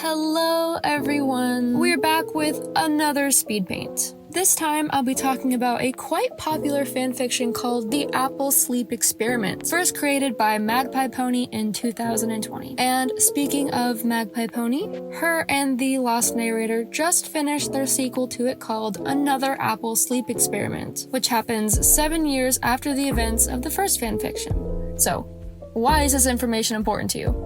Hello everyone! We're back with another speed paint. This time I'll be talking about a quite popular fanfiction called The Apple Sleep Experiment, first created by Magpie Pony in 2020. And speaking of Magpie Pony, her and The Lost Narrator just finished their sequel to it called Another Apple Sleep Experiment, which happens 7 years after the events of the first fanfiction. So, why is this information important to you?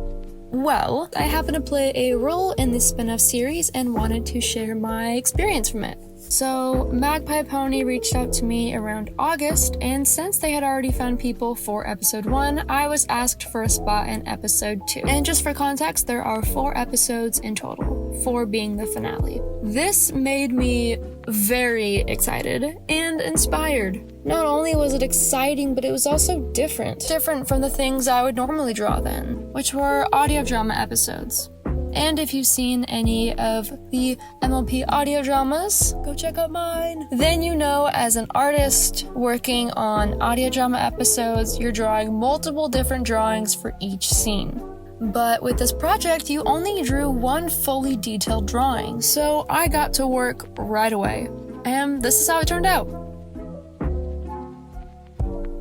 Well, I happen to play a role in this spin-off series and wanted to share my experience from it. So, Magpie Pony reached out to me around August, and since they had already found people for episode 1, I was asked for a spot in episode 2. And just for context, there are 4 episodes in total, 4 being the finale. This made me very excited and inspired. Not only was it exciting, but it was also different from the things I would normally draw then, which were audio drama episodes. And if you've seen any of the MLP audio dramas, go check out mine. Then you know, as an artist working on audio drama episodes, you're drawing multiple different drawings for each scene. But with this project, you only drew one fully detailed drawing, so I got to work right away. And this is how it turned out.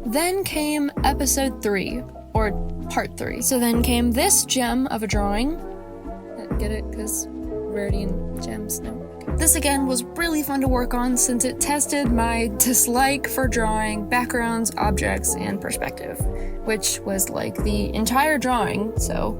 Then came episode 3, or part 3. So then came this gem of a drawing. Get it? Because rarity and gems, no. This again was really fun to work on since it tested my dislike for drawing backgrounds, objects, and perspective, which was like the entire drawing, so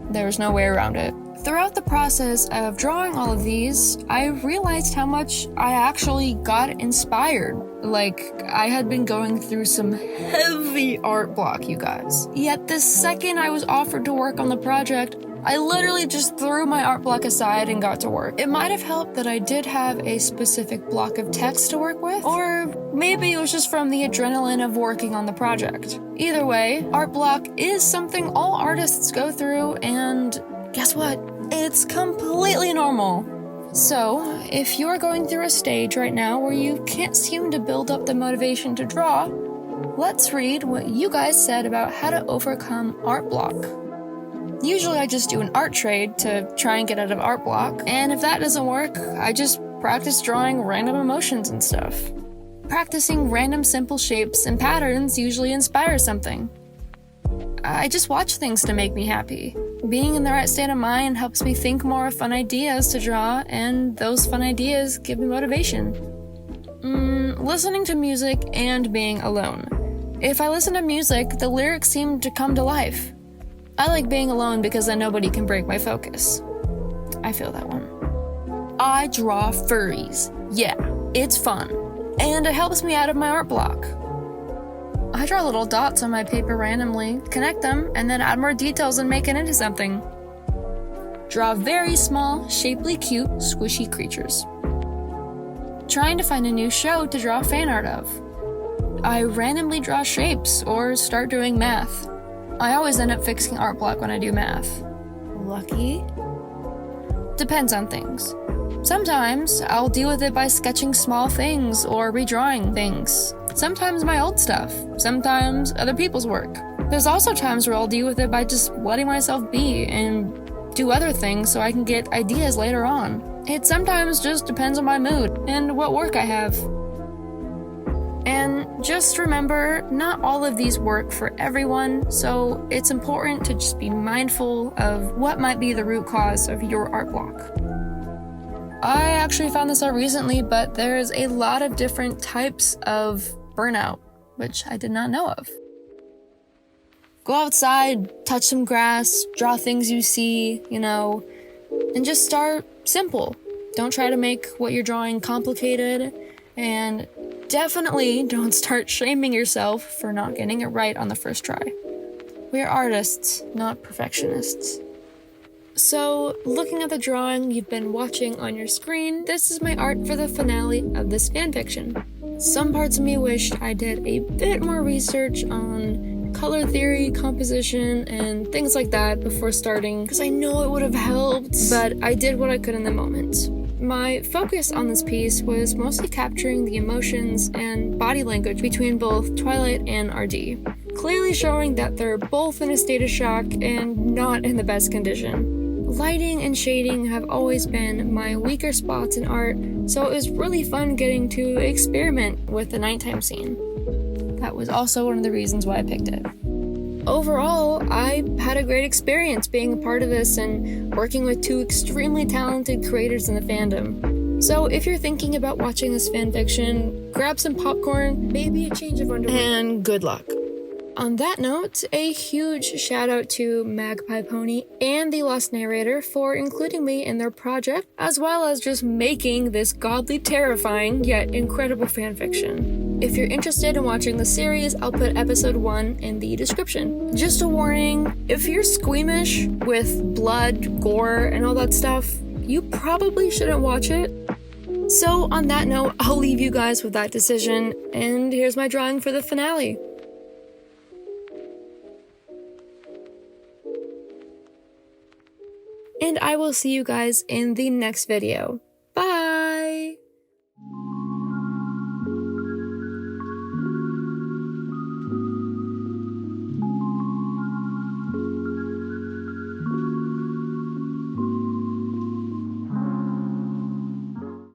there was no way around it. Throughout the process of drawing all of these, I realized how much I actually got inspired. Like, I had been going through some heavy art block, you guys. Yet the second I was offered to work on the project, I literally just threw my art block aside and got to work. It might have helped that I did have a specific block of text to work with, or maybe it was just from the adrenaline of working on the project. Either way, art block is something all artists go through, and guess what? It's completely normal. So, if you're going through a stage right now where you can't seem to build up the motivation to draw, let's read what you guys said about how to overcome art block. Usually I just do an art trade to try and get out of art block, and if that doesn't work, I just practice drawing random emotions and stuff. Practicing random simple shapes and patterns usually inspires something. I just watch things to make me happy. Being in the right state of mind helps me think more of fun ideas to draw, and those fun ideas give me motivation. Listening to music and being alone. If I listen to music, the lyrics seem to come to life. I like being alone because then nobody can break my focus. I feel that one. I draw furries. Yeah, it's fun. And it helps me out of my art block. I draw little dots on my paper randomly, connect them, and then add more details and make it into something. Draw very small, shapely, cute, squishy creatures. Trying to find a new show to draw fan art of. I randomly draw shapes or start doing math. I always end up fixing art block when I do math. Lucky? Depends on things. Sometimes I'll deal with it by sketching small things or redrawing things. Sometimes my old stuff. Sometimes other people's work. There's also times where I'll deal with it by just letting myself be and do other things so I can get ideas later on. It sometimes just depends on my mood and what work I have. And just remember, not all of these work for everyone, so it's important to just be mindful of what might be the root cause of your art block. I actually found this out recently, but there's a lot of different types of burnout, which I did not know of. Go outside, touch some grass, draw things you see, and just start simple. Don't try to make what you're drawing complicated, and definitely don't start shaming yourself for not getting it right on the first try. We're artists, not perfectionists. So, looking at the drawing you've been watching on your screen, this is my art for the finale of this fanfiction. Some parts of me wished I did a bit more research on color theory, composition, and things like that before starting, because I know it would have helped, but I did what I could in the moment. My focus on this piece was mostly capturing the emotions and body language between both Twilight and RD, clearly showing that they're both in a state of shock and not in the best condition. Lighting and shading have always been my weaker spots in art, so it was really fun getting to experiment with the nighttime scene. That was also one of the reasons why I picked it. Overall, I had a great experience being a part of this and working with two extremely talented creators in the fandom. So if you're thinking about watching this fanfiction, grab some popcorn, maybe a change of underwear, and good luck. On that note, a huge shout out to Magpie Pony and The Lost Narrator for including me in their project, as well as just making this godly terrifying yet incredible fanfiction. If you're interested in watching the series, I'll put episode 1 in the description. Just a warning, if you're squeamish with blood, gore, and all that stuff, you probably shouldn't watch it. So on that note, I'll leave you guys with that decision, and here's my drawing for the finale. And I will see you guys in the next video.